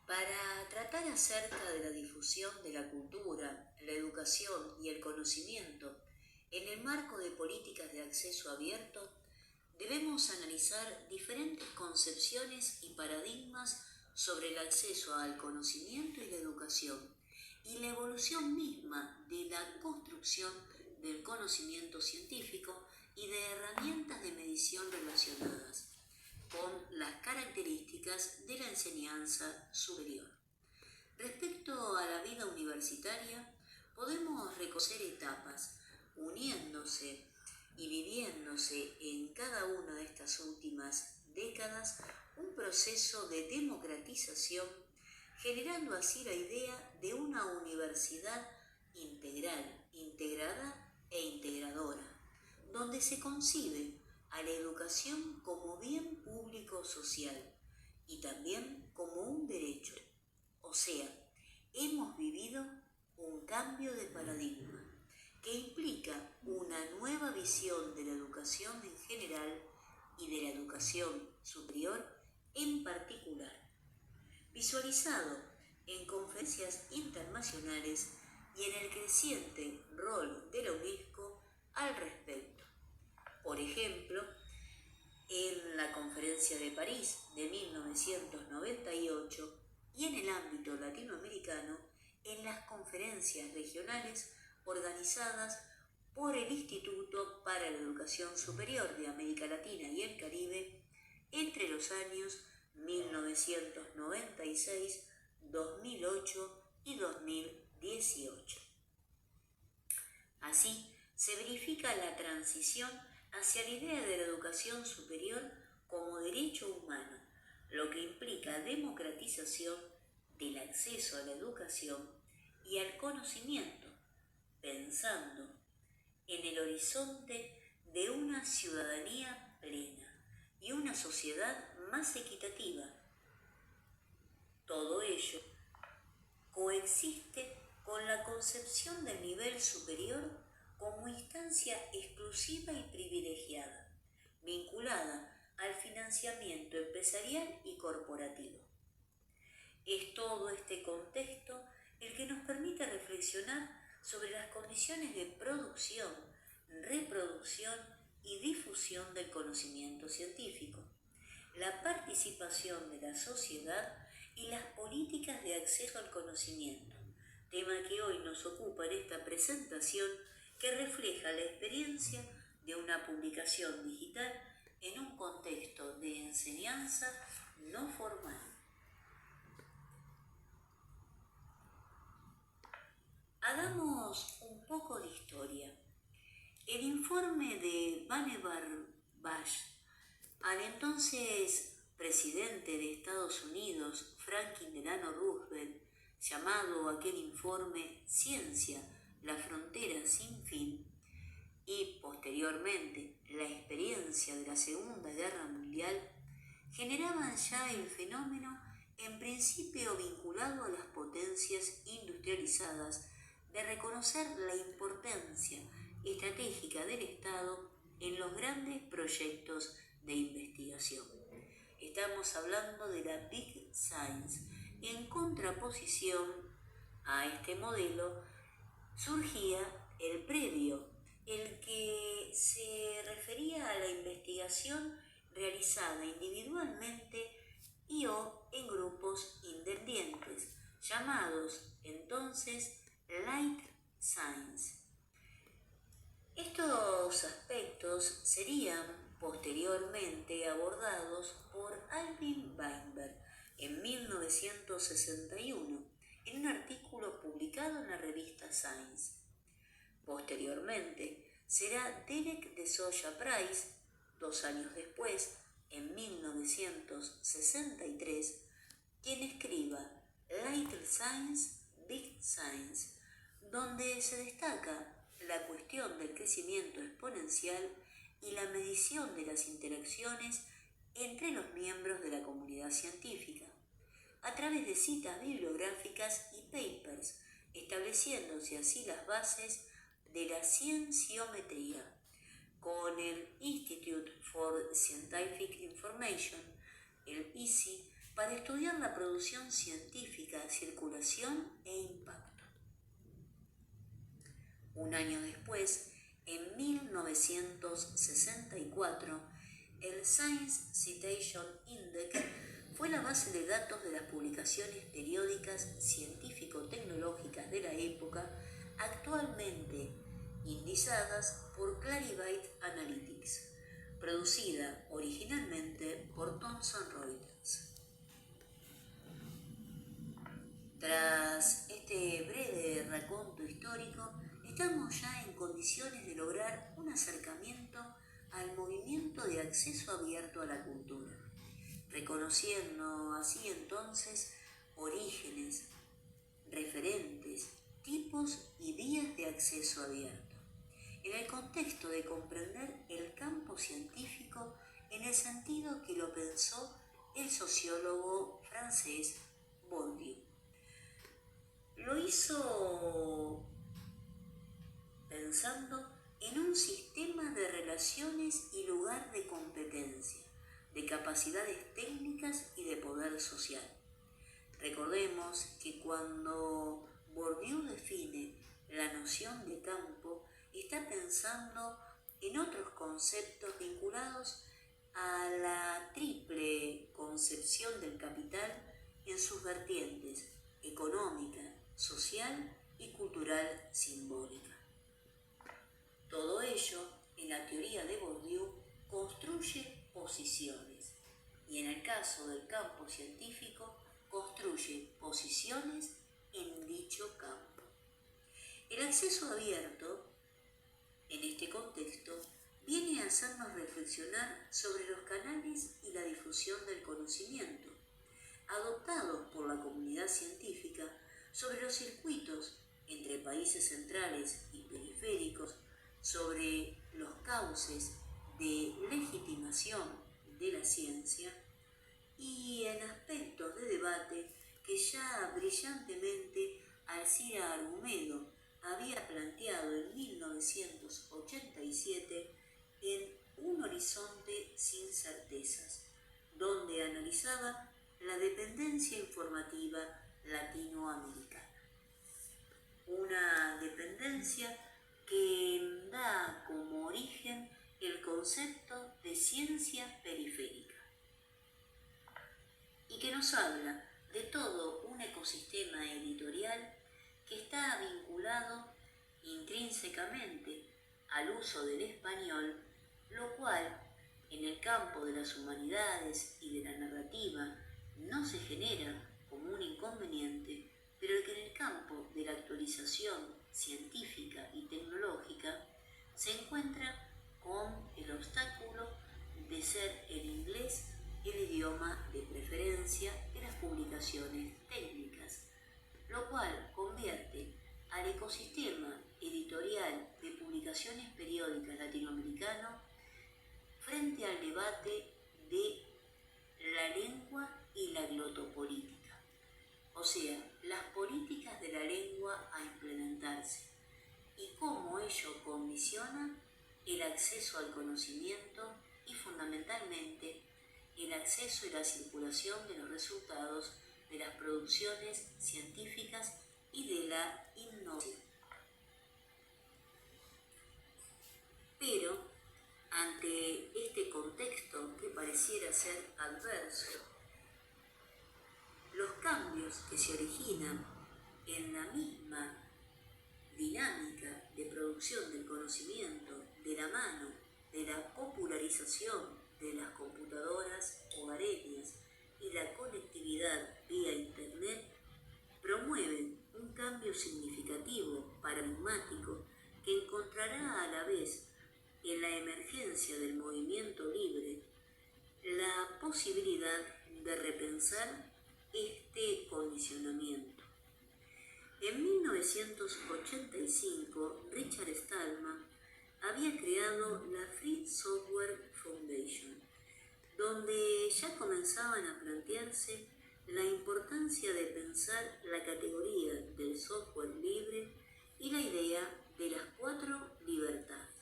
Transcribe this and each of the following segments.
Para tratar acerca de la difusión de la cultura, la educación y el conocimiento en el marco de políticas de acceso abierto, debemos analizar diferentes concepciones y paradigmas sobre el acceso al conocimiento y la educación, y la evolución misma de la construcción del conocimiento científico y de herramientas de medición relacionadas con las características de la enseñanza superior. Respecto a la vida universitaria, podemos reconocer etapas, uniéndose y viviéndose en cada una de estas últimas décadas un proceso de democratización, generando así la idea de una universidad integral, integrada e integradora, donde se concibe a la educación como bien público social y también como un derecho. O sea, hemos vivido un cambio de paradigma que implica una nueva visión de la educación en general y de la educación superior en particular, visualizado en conferencias internacionales y en el creciente rol de la UNESCO al respecto. Por ejemplo, en la Conferencia de París de 1998 y en el ámbito latinoamericano, en las conferencias regionales organizadas por el Instituto para la Educación Superior de América Latina y el Caribe entre los años 1996, 2008 y 2018. Así, se verifica la transición hacia la idea de la educación superior como derecho humano, lo que implica democratización del acceso a la educación y al conocimiento, pensando en el horizonte de una ciudadanía plena y una sociedad más equitativa. Todo ello coexiste con la concepción del nivel superior como instancia exclusiva y privilegiada, vinculada al financiamiento empresarial y corporativo. Es todo este contexto el que nos permite reflexionar sobre las condiciones de producción, reproducción y difusión del conocimiento científico, la participación de la sociedad y las políticas de acceso al conocimiento, tema que hoy nos ocupa en esta presentación que refleja la experiencia de una publicación digital en un contexto de enseñanza no formal. Hagamos un poco de historia. El informe de Vannevar Bush al entonces presidente de Estados Unidos, Franklin Delano Roosevelt, llamado aquel informe Ciencia, la frontera sin fin, y posteriormente la experiencia de la Segunda Guerra Mundial, generaban ya el fenómeno en principio vinculado a las potencias industrializadas de reconocer la importancia estratégica del Estado en los grandes proyectos de investigación. Estamos hablando de la Big Science. En contraposición a este modelo surgía el previo, el que se refería a la investigación realizada individualmente y o en grupos independientes, llamados entonces Light Science. Estos aspectos serían posteriormente abordados por Alvin Weinberg en 1961 en un artículo publicado en la revista Science. Posteriormente será Derek de Soya Price, 2 años después, en 1963, quien escriba Little Science, Big Science, donde se destaca la cuestión del crecimiento exponencial y la medición de las interacciones entre los miembros de la comunidad científica, a través de citas bibliográficas y papers, estableciéndose así las bases de la cienciometría, con el Institute for Scientific Information, el ISI, para estudiar la producción científica, circulación e impacto. Un año después, en 1964, el Science Citation Index fue la base de datos de las publicaciones periódicas científico-tecnológicas de la época, actualmente indizadas por Clarivate Analytics, producida originalmente por Thomson Reuters. Tras este breve raconto histórico, estamos ya en condiciones de lograr un acercamiento al movimiento de acceso abierto a la cultura, reconociendo así entonces orígenes, referentes, tipos y vías de acceso abierto, en el contexto de comprender el campo científico en el sentido que lo pensó el sociólogo francés Bourdieu. Lo hizo pensando en un sistema de relaciones y lugar de competencia, de capacidades técnicas y de poder social. Recordemos que cuando Bourdieu define la noción de campo, está pensando en otros conceptos vinculados a la triple concepción del capital en sus vertientes económica, social y cultural simbólica. Todo ello, en la teoría de Bourdieu, construye posiciones y en el caso del campo científico, construye posiciones en dicho campo. El acceso abierto, en este contexto, viene a hacernos reflexionar sobre los canales y la difusión del conocimiento, adoptados por la comunidad científica, sobre los circuitos entre países centrales y periféricos, sobre los cauces de legitimación de la ciencia y en aspectos de debate que ya brillantemente Alcira Argumedo había planteado en 1987 en Un horizonte sin certezas, donde analizaba la dependencia informativa latinoamericana. Una dependencia que da como origen el concepto de ciencia periférica y que nos habla de todo un ecosistema editorial que está vinculado intrínsecamente al uso del español, lo cual en el campo de las humanidades y de la narrativa no se genera como un inconveniente, pero que en el campo de la actualización científica y tecnológica se encuentra con el obstáculo de ser el inglés el idioma de preferencia de las publicaciones técnicas, lo cual convierte al ecosistema editorial de publicaciones periódicas latinoamericano frente al debate de la lengua y la glotopolítica, o sea, las políticas de la lengua a implementarse y cómo ello condiciona el acceso al conocimiento y fundamentalmente el acceso y la circulación de los resultados de las producciones científicas y de la innovación. Pero, ante este contexto que pareciera ser adverso, los cambios que se originan en la misma dinámica de producción del conocimiento de la mano de la popularización de las computadoras hogareñas y la conectividad vía Internet promueven un cambio significativo, paradigmático, que encontrará a la vez en la emergencia del movimiento libre la posibilidad de repensar este condicionamiento. En 1985, Richard Stallman había creado la Free Software Foundation, donde ya comenzaban a plantearse la importancia de pensar la categoría del software libre y la idea de las 4 libertades.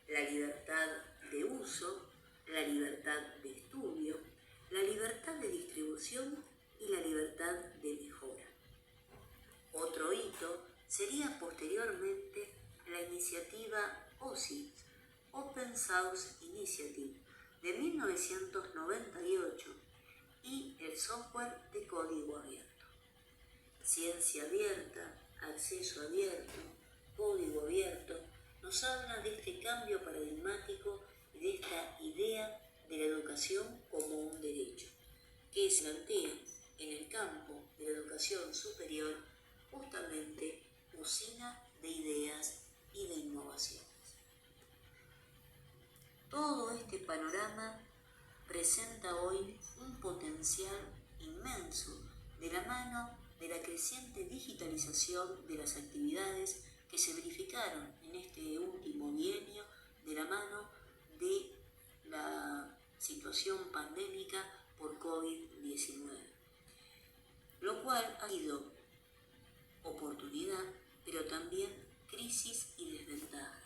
La libertad de uso, la libertad de estudio, la libertad de distribución y la libertad de mejora. Otro hito sería posteriormente la iniciativa OSI, Open Source Initiative, de 1998 y el software de código abierto. Ciencia abierta, acceso abierto, código abierto, nos habla de este cambio paradigmático y de esta idea de la educación como un derecho, que se plantea en el campo de la educación superior justamente usina de ideas y de innovaciones. Todo este panorama presenta hoy un potencial inmenso de la mano de la creciente digitalización de las actividades que se verificaron en este último bienio de la mano de la situación pandémica por COVID-19, lo cual ha sido oportunidad, pero también crisis y desventaja,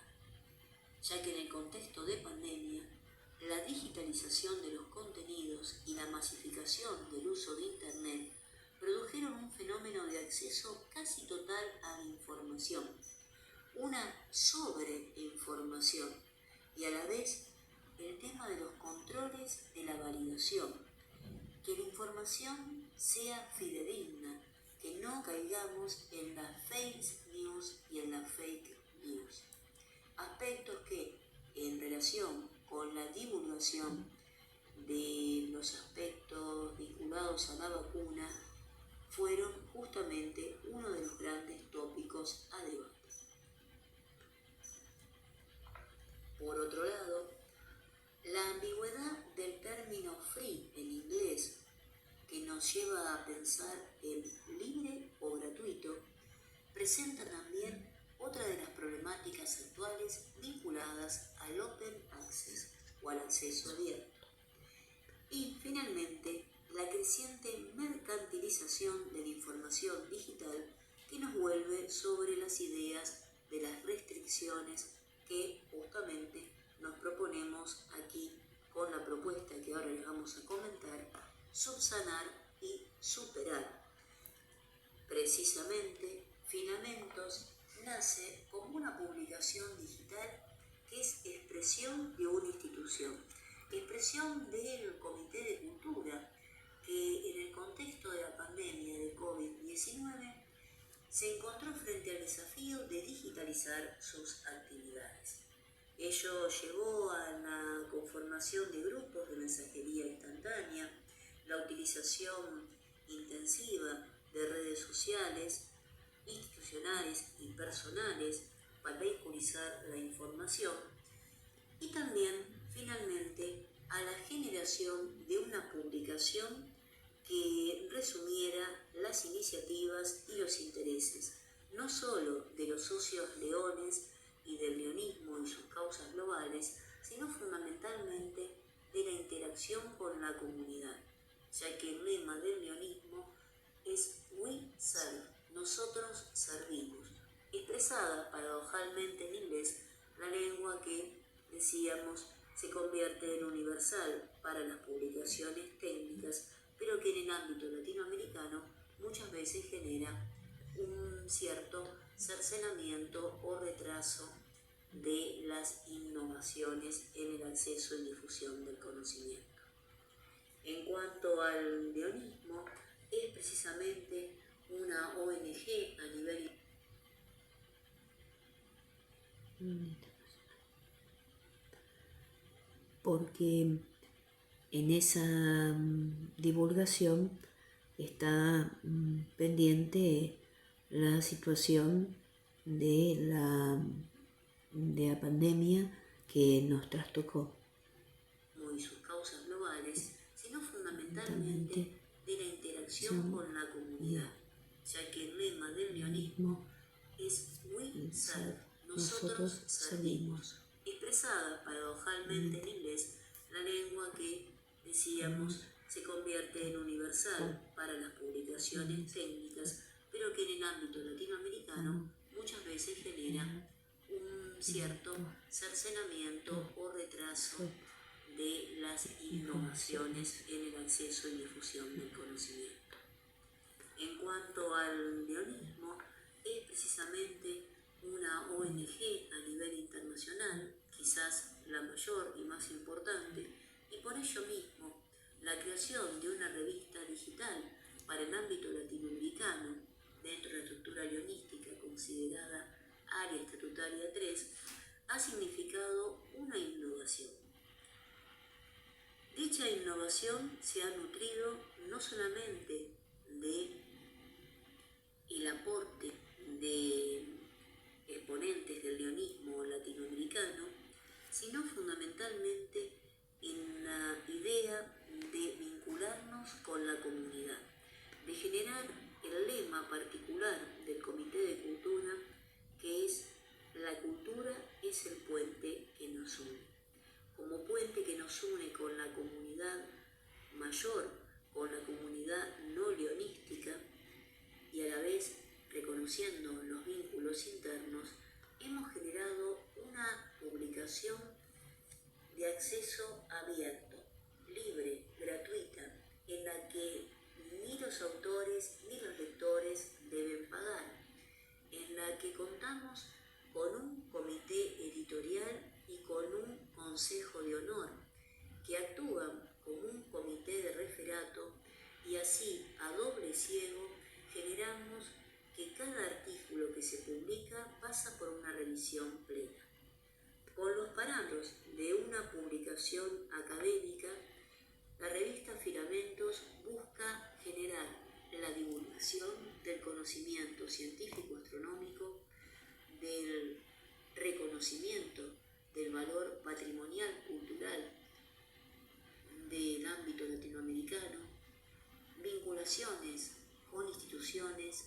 ya que en el contexto de pandemia, la digitalización de los contenidos y la masificación del uso de Internet produjeron un fenómeno de acceso casi total a la información, una sobreinformación y a la vez el tema de los controles de la validación, que la información sea fidedigna, que no caigamos en las fake news y en la fake news. Aspectos que, en relación con la divulgación de los aspectos vinculados a la vacuna, fueron justamente uno de los grandes tópicos a debate. Por otro lado, la ambigüedad del término free en inglés, que nos lleva a pensar en libre o gratuito, presenta también otra de las problemáticas actuales vinculadas al open access o al acceso abierto. Y finalmente, la creciente mercantilización de la información digital que nos vuelve sobre las ideas de las restricciones que justamente nos proponemos aquí con la propuesta que ahora les vamos a comentar, subsanar y superar. Precisamente, Filamentos nace como una publicación digital que es expresión de una institución, expresión del Comité de Cultura, que en el contexto de la pandemia de COVID-19 se encontró frente al desafío de digitalizar sus actividades. Ello llevó a la conformación de grupos de mensajería instantánea, la utilización intensiva de redes sociales, institucionales y personales para vehiculizar la información y también, finalmente, a la generación de una publicación que resumiera las iniciativas y los intereses, no solo de los socios leones y del leonismo y sus causas globales, sino fundamentalmente de la interacción con la comunidad, ya que el lema del leonismo es We Serve, nosotros servimos, expresada paradojalmente en inglés, la lengua que, decíamos, se convierte en universal para las publicaciones técnicas, pero que en el ámbito latinoamericano muchas veces genera un cierto cercenamiento o retraso de las innovaciones en el acceso y difusión del conocimiento. En cuanto al leonismo, es precisamente una ONG a nivel porque en esa divulgación está pendiente la situación de la pandemia que nos trastocó. Y sus causas globales, sino fundamentalmente de la interacción con la comunidad, ya que el lema del leonismo es We Serve, nosotros servimos, expresada paradojalmente en inglés, la lengua que, decíamos, se convierte en universal para las publicaciones técnicas, pero que en el ámbito latinoamericano muchas veces genera un cierto cercenamiento o retraso de las innovaciones en el acceso y difusión del conocimiento. En cuanto al leonismo, es precisamente una ONG a nivel internacional, quizás la mayor y más importante, y por ello mismo la creación de una revista digital para el ámbito latinoamericano dentro de la estructura leonística considerada Área Estatutaria 3 ha significado una innovación. Dicha innovación se ha nutrido no solamente de el aporte de exponentes del leonismo latinoamericano, sino fundamentalmente en la idea de vincularnos con la comunidad, de generar el lema particular del Comité de Cultura, que es: la cultura es el puente que nos une. Como puente que nos une con la comunidad mayor, con la comunidad no leonística, y a la vez reconociendo los vínculos internos, hemos generado una publicación de acceso abierto, libre, gratuita, en la que ni los autores ni los lectores deben pagar, en la que contamos con un comité editorial y con un consejo de honor que actúan como un comité de referato, y así, a doble ciego, generamos que cada artículo que se publica pasa por una revisión plena. Con los parámetros de una publicación académica, la revista Filamentos busca generar la divulgación del conocimiento científico-astronómico, del reconocimiento del valor patrimonial cultural del ámbito latinoamericano, vinculaciones con instituciones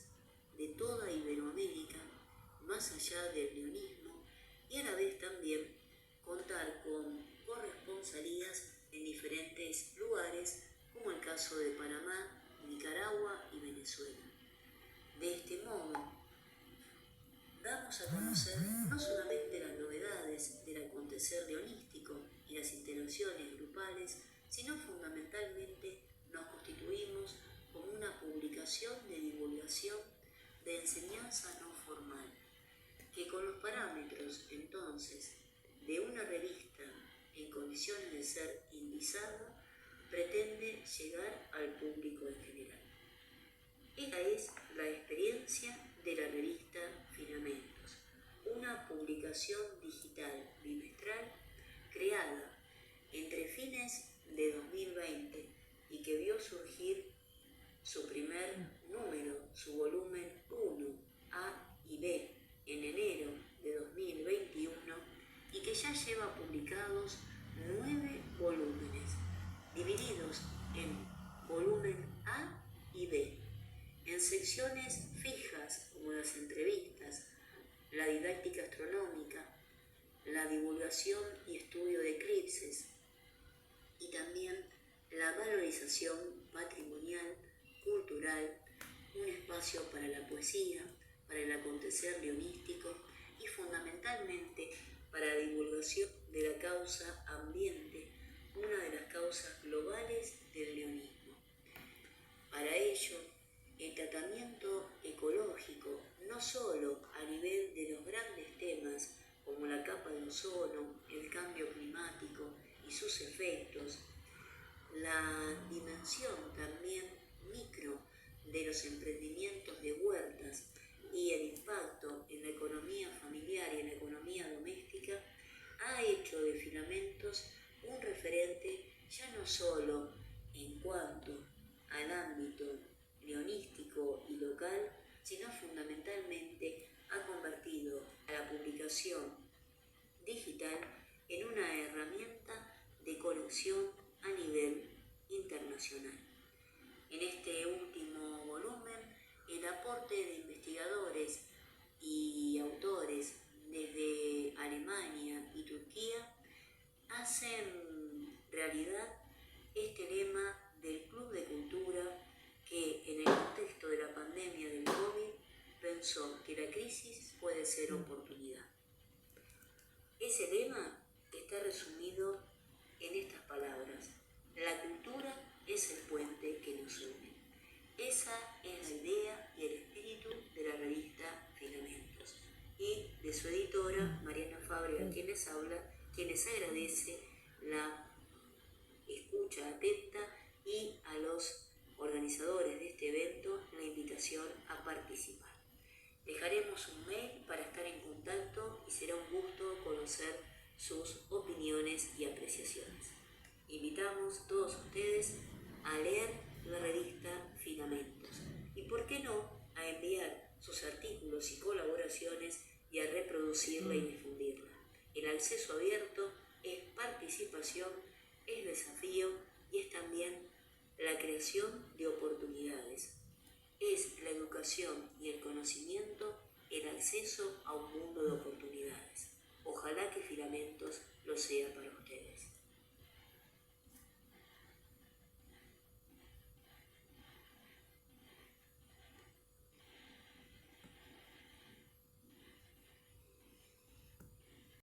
de toda Iberoamérica, más allá del leonismo, y a la vez también contar con corresponsalías en diferentes lugares, como el caso de Panamá, Nicaragua y Venezuela. De este modo, damos a conocer no solamente las novedades del acontecer leonístico y las interacciones grupales, sino fundamentalmente nos constituimos como una publicación de divulgación de enseñanza no formal, que con los parámetros entonces de una revista en condiciones de ser indizada, pretende llegar al público en general. Esta es la experiencia de la revista Filamentos, una publicación digital bimestral creada entre fines de 2020 y que vio surgir su primer número, su volumen 1, A y B, en enero de 2021, y que ya lleva publicados 9 volúmenes, divididos en volumen A y B, en secciones fijas como las entrevistas, la didáctica astronómica, la divulgación y estudio de eclipses, y también la valorización patrimonial, cultural, un espacio para la poesía, para el acontecer leonístico y fundamentalmente para la divulgación de la causa ambiente, una de las causas globales del leonismo. Para ello, el tratamiento ecológico, no solo a nivel de los grandes temas como la capa de ozono, el cambio climático y sus efectos, la dimensión también micro de los emprendimientos de huertas y el impacto en la economía familiar y en la economía doméstica, ha hecho de Filamentos un referente ya no solo en cuanto al ámbito leonístico y local, sino fundamentalmente ha convertido a la publicación digital en una herramienta de conexión a nivel internacional. En este último volumen, el aporte de investigadores y autores desde Alemania y Turquía hacen realidad este lema del Club de Cultura, que en el contexto de la pandemia del COVID pensó que la crisis puede ser oportunidad. Ese lema está resumido en estas palabras: la cultura es el puente que nos une. Esa es la idea y el espíritu de la revista Filamentos y de su editora Mariana Fábrega, quien les habla, quien les agradece la escucha atenta y a los organizadores de este evento la invitación a participar. Dejaremos un mail para estar en contacto y será un gusto conocer sus opiniones y apreciaciones. Invitamos a todos ustedes a leer la revista Filamentos y, por qué no, a enviar sus artículos y colaboraciones y a reproducirla y difundirla. El acceso abierto es participación, es desafío y es también la creación de oportunidades. Es la educación y el conocimiento el acceso a un mundo de oportunidades. Ojalá que Filamentos lo sea